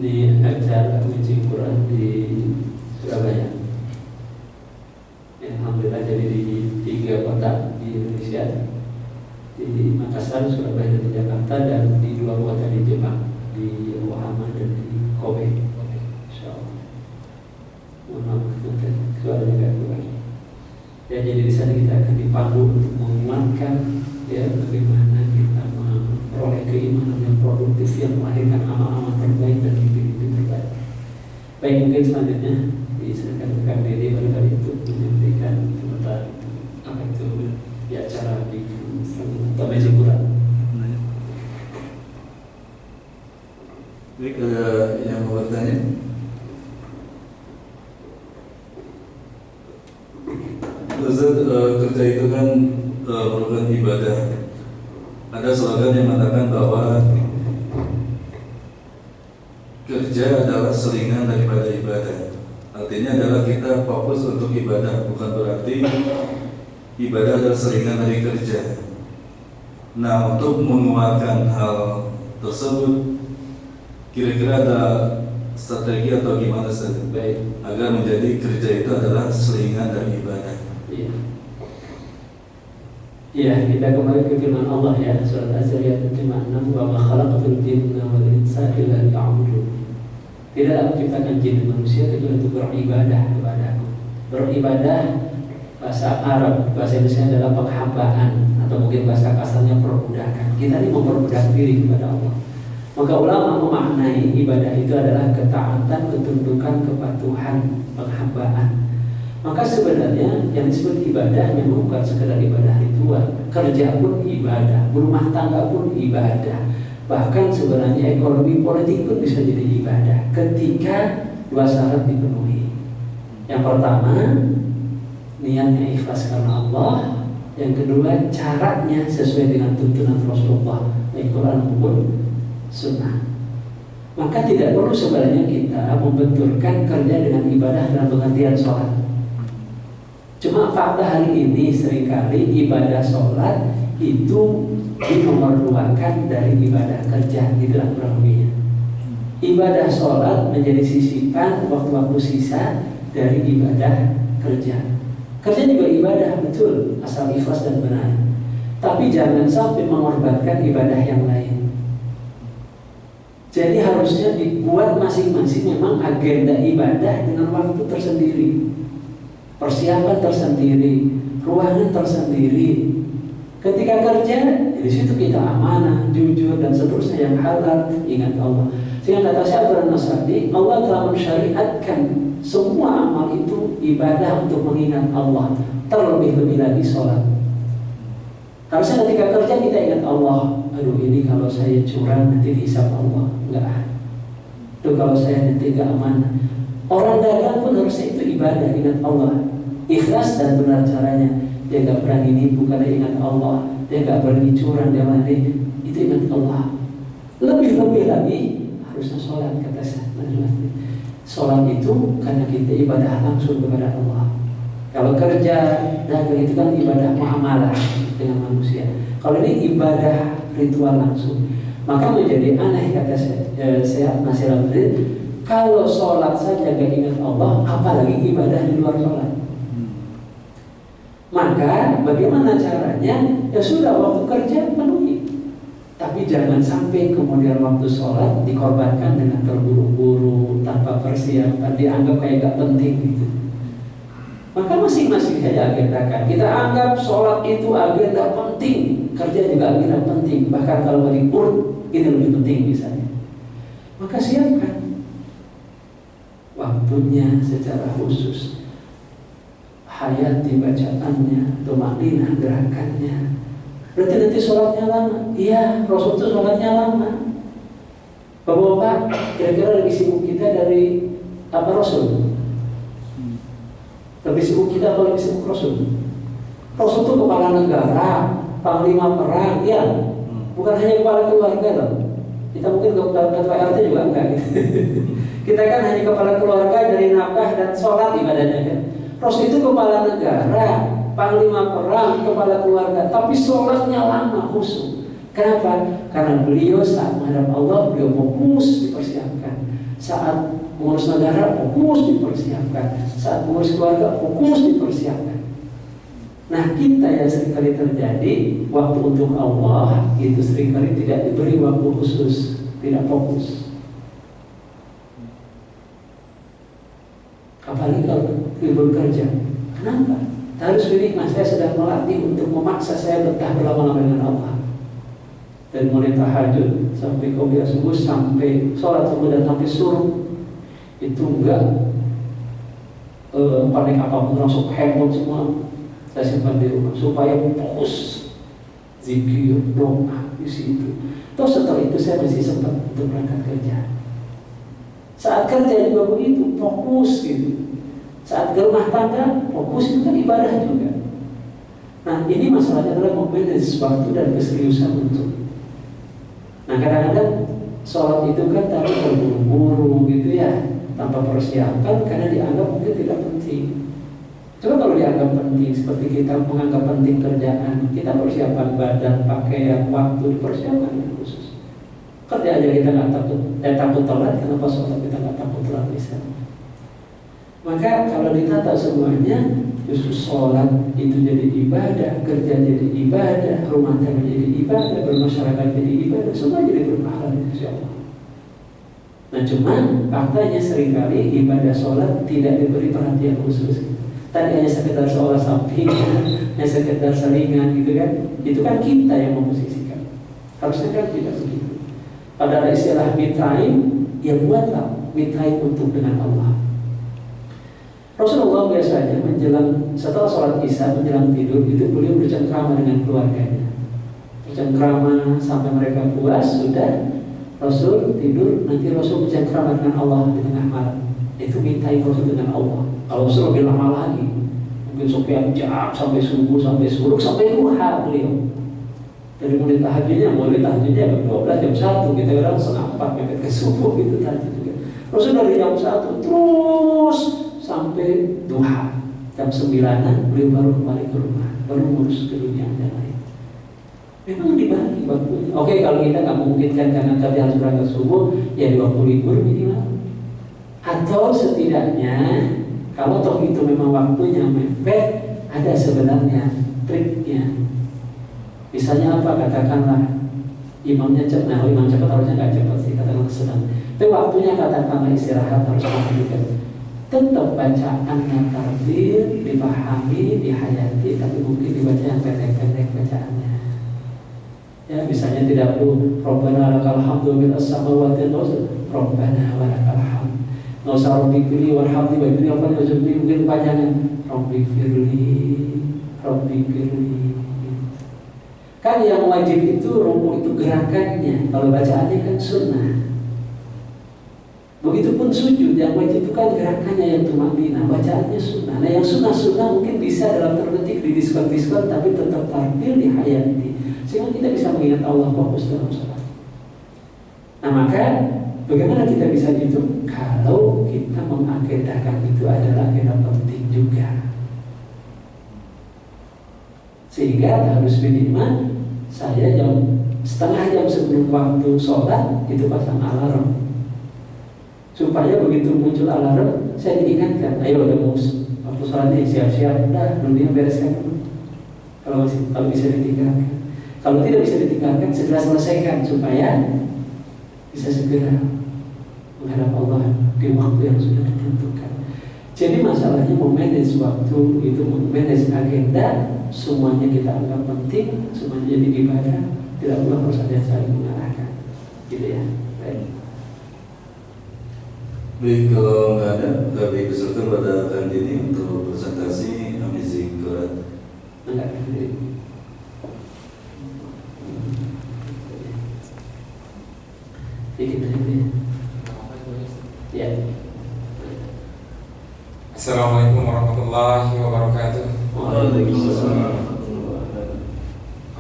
Di acara uji Quran di Surabaya. Alhamdulillah jadi di 3 kota di Indonesia, di Makassar, Surabaya, dan di Jakarta, dan di 2 kota di Jepang, di Yokohama dan di Kobe. Insyaallah. Mohon maaf suaranya agak keluar. Ya, jadi di sana kita akan dipandu untuk menguatkan ya bagaimana kita memperoleh keimanan yang produktif yang melahirkan amal-amal terbaik dan mimpi-mimpi terbaik. Baik, mungkin selanjutnya diserahkan ke Kang Dede barangkali untuk menyampaikan tentang apa itu di acara di Tameji Quran. Baik, yang mau bertanya? Ustaz, kerja itu kan merupakan ibadah. Ada slogan yang mengatakan bahwa kerja adalah selingan daripada ibadah. Artinya adalah kita fokus untuk ibadah, bukan berarti ibadah adalah selingan dari kerja. Nah, untuk menguatkan hal tersebut, kira-kira ada strategi atau gimana saja agar menjadi kerja itu adalah selingan dari ibadah? Iya, kita kembali ke firman Allah ya, surat Az-Zariyat 56, wa ma khalaqatul jinna wal insa illa liya'budun. Tidaklah aku ciptakan jin dan manusia kecuali untuk beribadah kepadaku. Beribadah bahasa Arab, bahasa Indonesia adalah penghambaan, atau mungkin bahasa kasarnya perbudakan. Kita ini memperbudak diri kepada Allah. Maka ulama memaknai ibadah itu adalah ketaatan, ketundukan, kepatuhan, penghambaan. Maka sebenarnya yang disebut ibadah memang bukan sekedar ibadah ritual. Kerja pun ibadah, berumah tangga pun ibadah. Bahkan sebenarnya ekonomi politik pun bisa jadi ibadah ketika 2 syarat dipenuhi. Yang pertama, niatnya ikhlas karena Allah. Yang kedua, caranya sesuai dengan tuntunan Rasulullah, Al-Quran maupun Sunnah. Maka tidak perlu sebenarnya kita membenturkan kerja dengan ibadah dalam pengertian sholat. Cuma fakta hari ini seringkali ibadah sholat itu dinomorduakan dari ibadah kerja, itulah kurang lebihnya. Ibadah sholat menjadi sisipan waktu-waktu sisa dari ibadah kerja. Kerja juga ibadah, betul, asal ikhlas dan benar. Tapi jangan sampai mengorbankan ibadah yang lain. Jadi harusnya dibuat masing-masing memang agenda ibadah dengan waktu tersendiri, persiapan tersendiri, ruangan tersendiri. Ketika kerja, di situ kita amanah, jujur dan seterusnya yang halal, ingat Allah. Sehingga kata Syaikhul Nasrani, Allah telah mensyariatkan semua amal itu ibadah untuk mengingat Allah. Terlebih-lebih lagi sholat. Harusnya ketika kerja kita ingat Allah. Aduh, ini kalau saya curang nanti dihisab Allah. Enggak. Itu kalau saya nanti gak amanah. Orang dagang pun harusnya itu ibadah, ingat Allah. Ikhlas dan benar caranya. Dia gak berani nipu karena ingat Allah. Dia gak berani curang, dia mati. Itu ingat Allah. Lebih-lebih lagi harusnya sholat, kata saya. Sholat itu karena kita ibadah langsung kepada Allah. Kalau kerja dagang itu kan ibadah muamalah dengan manusia. Kalau ini ibadah ritual langsung, maka menjadi aneh, kata saya masih lanjut. Kalau sholat saja gak ingat Allah, apalagi ibadah di luar sholat. Maka bagaimana caranya? Ya sudah, waktu kerja penuhi. Tapi jangan sampai kemudian waktu sholat dikorbankan dengan terburu-buru, tanpa persiapan, dianggap kayak gak penting gitu. Maka masing-masing saja agendakan. Kita anggap sholat itu agenda penting, kerja juga agenda penting. Bahkan kalau diurut ini lebih penting misalnya. Maka siapkan waktunya secara khusus. Hayati bacaannya, tumakninah gerakannya. Berarti nanti sholatnya lama. Iya, Rasul itu sholatnya lama. Bapak-bapak, kira-kira lebih sibuk kita dari apa Rasul? Lebih sibuk kita atau lebih sibuk Rasul? Rasul itu kepala negara, panglima perang, ya. Bukan hanya kepala keluarga loh. Kita mungkin ketua RT juga enggak gitu. Kita kan hanya kepala keluarga dari nafkah dan sholat ibadahnya kan. Rasul itu kepala negara, panglima perang, kepala keluarga, tapi sholatnya lama, khusyuk. Kenapa? Karena beliau saat menghadap Allah, beliau fokus dipersiapkan. Saat mengurus negara, fokus dipersiapkan. Saat mengurus keluarga, fokus dipersiapkan. Nah, kita yang seringkali terjadi waktu untuk Allah itu seringkali tidak diberi waktu khusus, tidak fokus. Apalagi kalau bekerja, kenapa? Harus pilih, mas saya sedang melatih untuk memaksa saya betah berlama-lama dengan Allah. Dari mulai tahajud sampai qobliyah subuh, sampai sholat subuh dan sampai suruh itu enggak paling apapun langsung handphone semua saya simpan di rumah supaya fokus zikir, doa di situ. Terus setelah itu saya masih sempat untuk berangkat kerja. Saat kerja juga begitu, fokus gitu. Saat ke rumah tangga, fokus itu kan ibadah juga. Nah, ini masalahnya adalah memanage waktu dan keseriusan untuk. Nah, kadang-kadang sholat itu kan tapi terburu-buru gitu ya, tanpa persiapan karena dianggap mungkin tidak penting. Coba kalau dianggap penting, seperti kita menganggap penting kerjaan, kita persiapan badan, pakaian, waktu dipersiapkan yang khusus. Kerja aja kita nggak takut telat, kenapa sholat kita nggak takut telat misalnya? Maka kalau ditata semuanya, justru sholat itu jadi ibadah, kerja jadi ibadah, rumah tangga jadi ibadah, bermasyarakat jadi ibadah, semua jadi berpahala insyaallah. Nah, cuman faktanya seringkali ibadah sholat tidak diberi perhatian khusus. Tadi hanya sekedar sholat sampingan, hanya sekedar selingan gitu kan. Itu kan kita yang memposisikan. Harusnya kan tidak begitu. Pada istilah me time, ya buatlah me time untuk dengan Allah. Rasulullah biasanya menjelang setelah sholat isya menjelang tidur itu beliau bercengkrama dengan keluarganya. Bercengkrama sampai mereka puas, sudah Rasul tidur, nanti Rasul bercengkrama dengan Allah di tengah malam. Itu me time Rasul dengan Allah. Kalau Rasul lebih lama lagi, mungkin sekian jam sampai subuh, sampai suruk, sampai duha beliau. Dari mulai tahajudnya, jam 12, jam 1, kita kadang setengah 4 mepet ke subuh gitu tahajud juga. Rasul dari jam 1 terus sampai duha, jam 9 beliau baru kembali ke rumah, baru ngurus ke dunia yang lain. Memang dibagi waktunya. Oke, kalau kita nggak memungkinkan karena kerja harus berangkat subuh, ya di waktu libur minimal. Atau setidaknya kalau toh itu memang waktunya mepet, ada sebenarnya triknya. Misalnya apa? Katakanlah imamnya cepat, nah imam cepat harusnya nggak cepat sih, katakanlah sedang. Tapi waktunya katakanlah istirahat harus makan juga. Tetap bacaannya tartil, dipahami, dihayati, tapi mungkin dibaca yang pendek-pendek bacaannya. Ya, misalnya tidak perlu Rabbana lakal hamdu bil as-samawati wal ardi, Rabbana wa lakal hamd. Nggak usah Rabbi firli warhamni wa ibni afan wajibni, mungkin panjangan Rabbi firli. Kan yang wajib itu ruku itu gerakannya, kalau bacaannya kan sunnah. Begitupun sujud, yang wajib itu kan gerakannya yang tumakninah, bacaannya sunnah. Nah, yang sunnah mungkin bisa dalam terdetik didiskon, tapi tetap tampil dihayati, sehingga kita bisa mengingat Allah fokus dalam sholat. Nah, maka bagaimana kita bisa gitu? Kalau kita mengagendakan itu adalah agenda penting juga, sehingga harus minimal saya setengah jam sebelum waktu sholat itu pasang alarm. Supaya begitu muncul alarm, saya diingatkan, ayo udah mau waktu sholatnya siap-siap, udah dunia bereskan dulu. Kalau bisa ditinggalkan, kalau tidak bisa ditinggalkan, segera selesaikan supaya bisa segera menghadap Allah di waktu yang sudah ditentukan. Jadi masalahnya memanage waktu itu, memanage agenda, semuanya kita anggap penting, semuanya jadi ibadah, tidak perlu harus ada saling mengarahkan, gitu ya. Baik, kalau nggak ada, kami peserta pada kali ini untuk presentasi Amazing Quran. Enggak, sedikit aja. Ya. Assalamualaikum warahmatullahi wabarakatuh. Waalaikumsalam.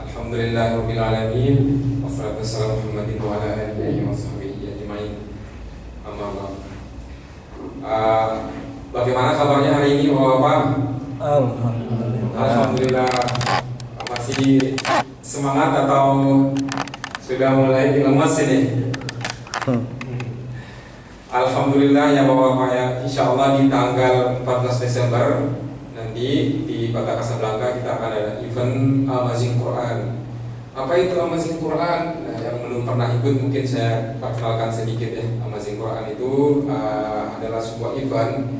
Alhamdulillahirabbil alamin. Wassalatu wassalamu Muhammadin wa ala alihi wa sahbihi ajmain. Amma ba'd. Bagaimana kabarnya hari ini Bapak-bapak? Alhamdulillah. Masih semangat atau sudah mulai lemas ini? Alhamdulillah ya Bapak-bapak ya. Insya Allah di tanggal 14 Desember nanti di Kota Kasablanka kita akan ada event Amazing Quran. Apa itu Amazing Quran? Nah, yang belum pernah ikut mungkin saya perkenalkan sedikit ya. Amazing Quran itu adalah sebuah event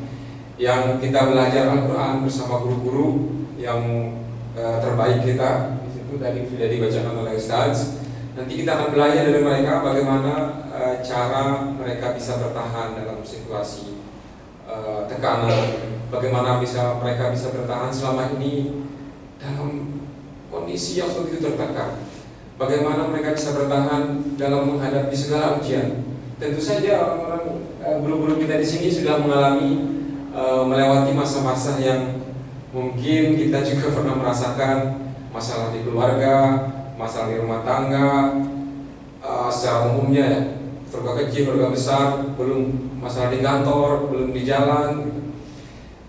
yang kita belajar Al-Quran bersama guru-guru yang terbaik kita. Di situ tadi sudah dibacakan oleh Ustaz. Nanti kita akan belajar dari mereka bagaimana cara mereka bisa bertahan dalam situasi tekanan, bagaimana mereka bisa bertahan selama ini dalam kondisi yang begitu tertekan, bagaimana mereka bisa bertahan dalam menghadapi segala ujian. Tentu saja orang-orang guru-guru kita di sini sudah mengalami melewati masa-masa yang mungkin kita juga pernah merasakan, masalah di keluarga, masalah di rumah tangga, secara umumnya ya, keluarga kecil, keluarga besar, belum masalah di kantor, belum di jalan.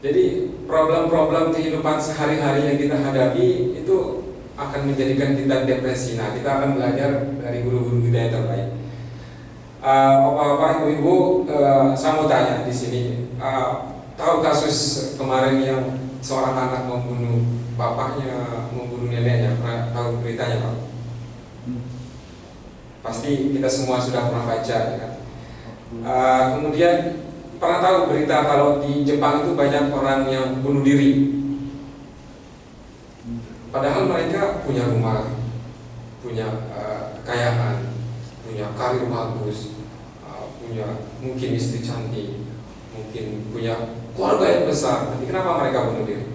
Jadi problem-problem kehidupan sehari-hari yang kita hadapi itu akan menjadikan kita depresi. Nah, kita akan belajar dari guru-guru kita yang terbaik. Bapak-bapak, ibu-ibu, saya mau tanya di sini, tahu kasus kemarin yang seorang anak membunuh bapaknya, membunuh neneknya, pernah tahu beritanya Pak? Pasti kita semua sudah pernah baca ya kan? Kemudian pernah tahu berita kalau di Jepang itu banyak orang yang bunuh diri, padahal mereka punya rumah, punya kekayaan, punya karir bagus, punya mungkin istri cantik, mungkin punya keluarga yang besar, tapi kenapa mereka bunuh diri?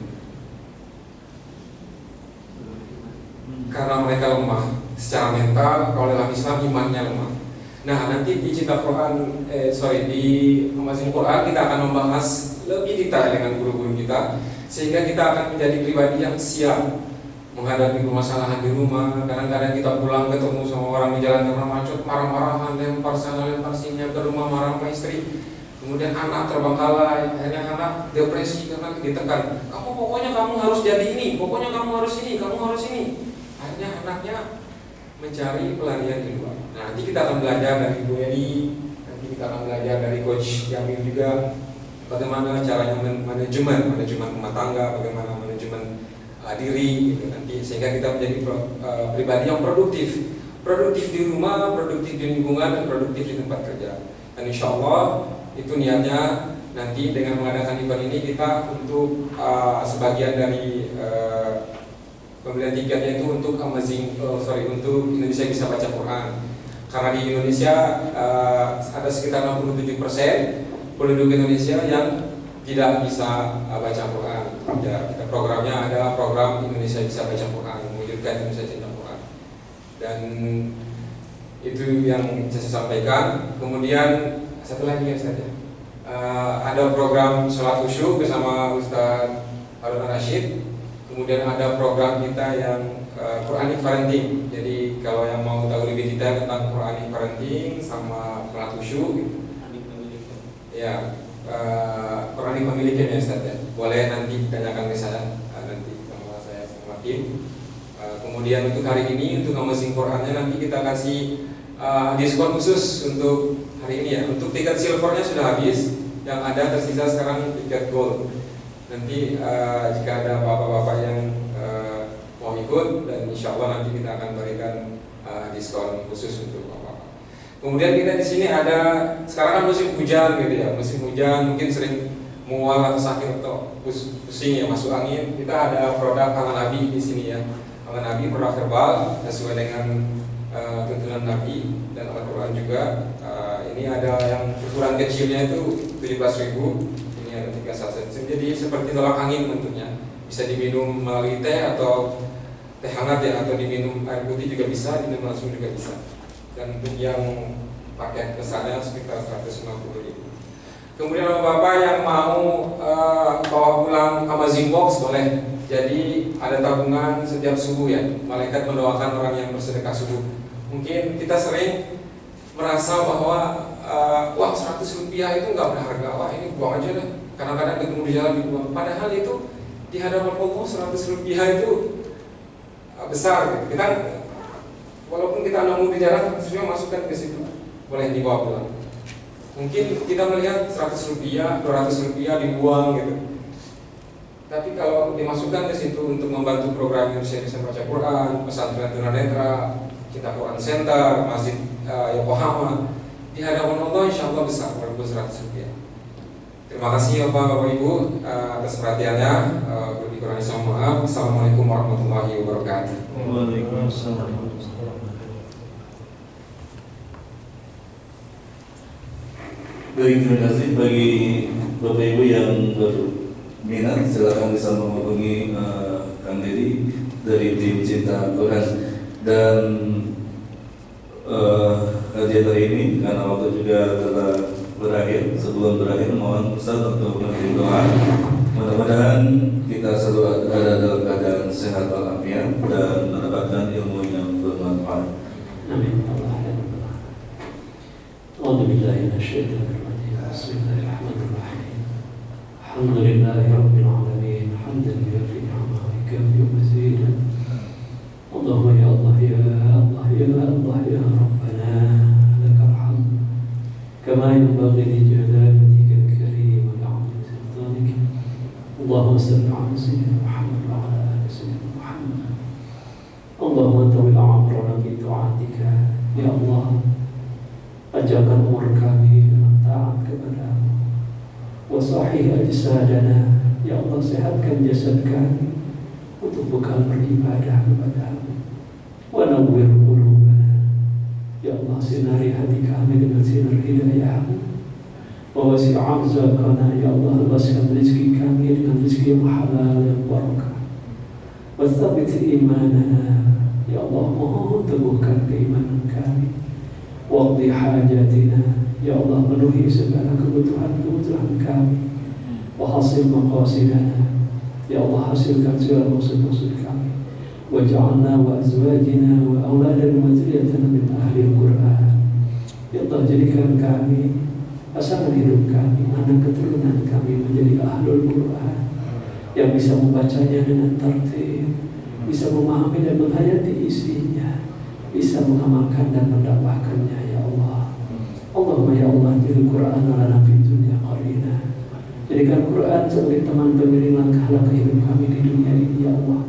Karena mereka lemah secara mental. Kalau dalam Islam imannya lemah. Nah, nanti di Cinta Quran, di Amazing Quran kita akan membahas lebih detail dengan guru-guru kita, sehingga kita akan menjadi pribadi yang siap menghadapi permasalahan di rumah. Kadang-kadang kita pulang ketemu sama orang di jalan karena macet, marah-marahan, lempar sana lempar sini, ke rumah marah sama istri. Kemudian anak terbengkalai, akhirnya anak depresi karena ditekan. Pokoknya kamu harus jadi ini, pokoknya kamu harus ini, kamu harus ini. Akhirnya anaknya mencari pelarian di luar. Nah, nanti kita akan belajar dari Bu Edi, nanti kita akan belajar dari Coach Jamil juga, bagaimana caranya manajemen rumah tangga, bagaimana manajemen diri, gitu, nanti sehingga kita menjadi pribadi yang produktif di rumah, produktif di lingkungan, dan produktif di tempat kerja. Dan insya Allah itu niatnya nanti dengan mengadakan event ini kita untuk sebagian dari pembelian tiketnya itu untuk untuk Indonesia Bisa Baca Quran. Karena di Indonesia ada sekitar 67% penduduk Indonesia yang tidak bisa baca Quran. Ya, kita programnya adalah program Indonesia Bisa Baca Quran, mewujudkan Indonesia Cinta Quran. Dan itu yang saya sampaikan. Kemudian satu lagi ya Ustaz, ada program sholat khusyuk bersama Ustaz Harun Rashid. Kemudian ada program kita yang Quranic Parenting. Jadi kalau yang mau tahu lebih detail tentang Quranic Parenting sama sholat khusyuk, ya Quranic pemilikan ya Ustaz ya. Boleh nanti ditanyakan ke saya nanti sama saya sama tim. Kemudian untuk hari ini untuk Amazing Qurannya nanti kita kasih diskon khusus untuk hari ini ya. Untuk tiket silvernya sudah habis, yang ada tersisa sekarang tiket gold. Nanti jika ada bapak-bapak yang mau ikut, dan insya Allah nanti kita akan berikan diskon khusus untuk bapak-bapak. Kemudian kita di sini ada sekarang kan musim hujan gitu ya, musim hujan mungkin sering mual atau sakit atau pusing ya masuk angin, kita ada produk Aman Nabi di sini ya. Aman Nabi produk herbal sesuai dengan tuntunan Nabi dan Al-Quran juga. Ini ada yang ukuran kecilnya itu 17.000, ini ada 3 saset. Jadi seperti tolak angin bentuknya, bisa diminum melalui teh atau teh hangat ya, atau diminum air putih juga bisa, diminum langsung juga bisa. Dan untuk yang paket besarnya sekitar 150.000. Kemudian bapak-bapak yang mau bawa pulang Amazing Box boleh. Jadi ada tabungan setiap subuh ya, malaikat mendoakan orang yang bersedekah subuh. Mungkin kita sering merasa bahwa wah 100 rupiah itu nggak berharga, wah ini buang aja deh. Kadang-kadang ketemu di jalan dibuang. Padahal itu di hadapan Allah 100 rupiah itu besar gitu. Kita walaupun kita nemu di jalan, semua masukkan ke situ, boleh dibawa pulang. Mungkin kita melihat 100 rupiah, 200 rupiah dibuang gitu. Tapi kalau dimasukkan ke situ untuk membantu program Indonesia Baca Quran, pesantren tunanetra, kita Quran Center, Masjid Yokohama, di hadapan Allah insya Allah besar, walaupun 100 rupiah. Terima kasih Bapak Ibu atas perhatiannya. Kurang lebih maaf. Assalamualaikum warahmatullahi wabarakatuh. Waalaikumsalam. Baik, terima kasih bagi Bapak Ibu yang berminat, silakan bisa menghubungi Kang Dedi dari tim Cinta Quran. Dan kajian hari ini karena waktu juga telah berakhir, sebelum berakhir mohon Ustaz untuk memberi doa. Mudah-mudahan kita selalu ada dalam keadaan sehat walafiat dan mendapatkan ilmu yang bermanfaat. Amin. A'udzubillahi minasyaitonir rajim. Bismillahirrahmanirrahim. Alhamdulillahi rabbil alamin. Hamdan yuwafi ni'amahu wa yukafi mazidah. Allahumma ya Allah ya Allah ya Allah ya Rabbana lakal hamd kama yanbaghi li jalali wajhikal karim wa li'azimi sultanik. Allahumma salli ala sayyidina Muhammad wa ala ali sayyidina Muhammad. Allahumma tawil amrana fi ta'atika ya Allah. Panjangkan umur kami dalam taat kepada-Mu. Wa sahih ajsadana ya Allah, sehatkan jasad kami untuk bekal beribadah kepada-Mu. Wa nawwir qulubana ya Allah, sinari hati kami dengan sinar hidayah-Mu. Wa wasi' arzaqana ya Allah, luaskan rezeki kami dengan rezeki yang halal yang barakah. Wa tsabbit imanana ya Allah, mohon teguhkan keimanan kami. Waqdi hajatina ya Allah, penuhi segala kebutuhan-kebutuhan kami. Wa hasil maqasidana ya Allah, hasilkan segala maksud-maksud kami. Wa ja'alna wa azwajina wa auladan wa zurriyyatana min ahli al-Qur'an. Ya Allah, jadikan kami, pasangan hidup kami, anak keturunan kami menjadi ahlul Qur'an yang bisa membacanya dengan tertib, bisa memahami dan menghayati isinya, bisa mengamalkan dan mendakwahkannya ya Allah. Allahumma ya Allah, jadikan Quran lana fid dunya qarina. Jadikan Quran sebagai teman pengiring langkah-langkah hidup kami di dunia ini ya Allah.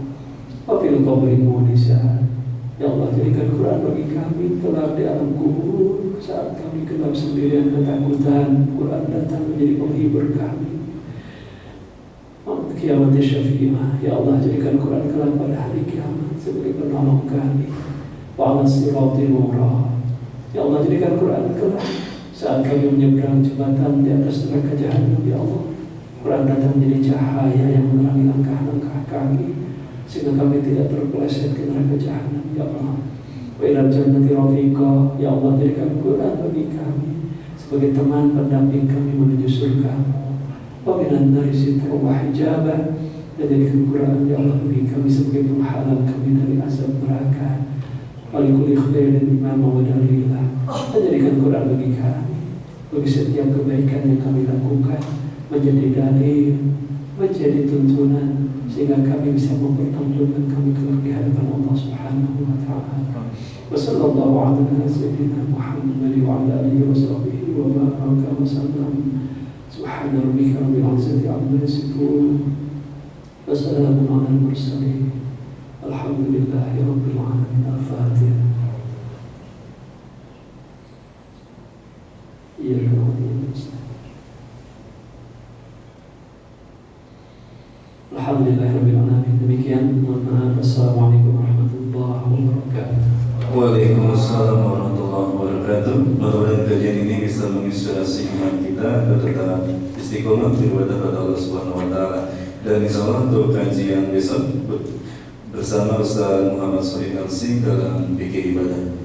Wa fil qabri munisa. Ya Allah, jadikan Quran bagi kami kelak di alam kubur, saat kami gelap sendirian ketakutan, Quran datang menjadi penghibur kami. Kiamat syafi'ah ya Allah, jadikan Quran kelak pada hari kiamat sebagai penolong kami. Wa 'ala siratil murah. Ya Allah, jadikan Quran kelak saat kami menyeberang jembatan di atas neraka jahanam ya Allah. Quran datang menjadi cahaya yang menerangi langkah-langkah kami sehingga kami tidak terpeleset ke neraka jahanam ya Allah. Wa ila jannati rafiqa ya Allah, jadikan Quran bagi kami sebagai teman pendamping kami menuju surga. Wa minan nari sitra wa hijaba, dan jadikan Quran ya Allah bagi kami sebagai penghalang kami dari azab neraka. Walikul khairin imam wa dalila, dan jadikan Quran bagi kami bagi setiap kebaikan yang kami lakukan menjadi dalil, menjadi tuntunan sehingga kami bisa mempertanggungjawabkan kami kelak di hadapan Allah Subhanahu wa taala. Wa sallallahu ala sayyidina Muhammad wa ala alihi wa sahbihi wa baraka wa sallam. Subhana rabbika rabbil izzati amma yasifun wa salamun alal mursalin. Alhamdulillahi rabbil alamin. Al-Fatihah. Iya, Walhamdulillahirabbil alamin. Demikian, mohon maaf. Wassalamualaikum warahmatullahi wabarakatuh. Waalaikumsalam warahmatullahi wabarakatuh. Mudah-mudahan kajian ini bisa menginspirasi iman kita dan tetap istiqomah beribadah pada Allah Subhanahu wa taala. Dan insyaallah untuk kajian besok bersama Ustaz Muhammad Sohib Narsi dalam fikih ibadah.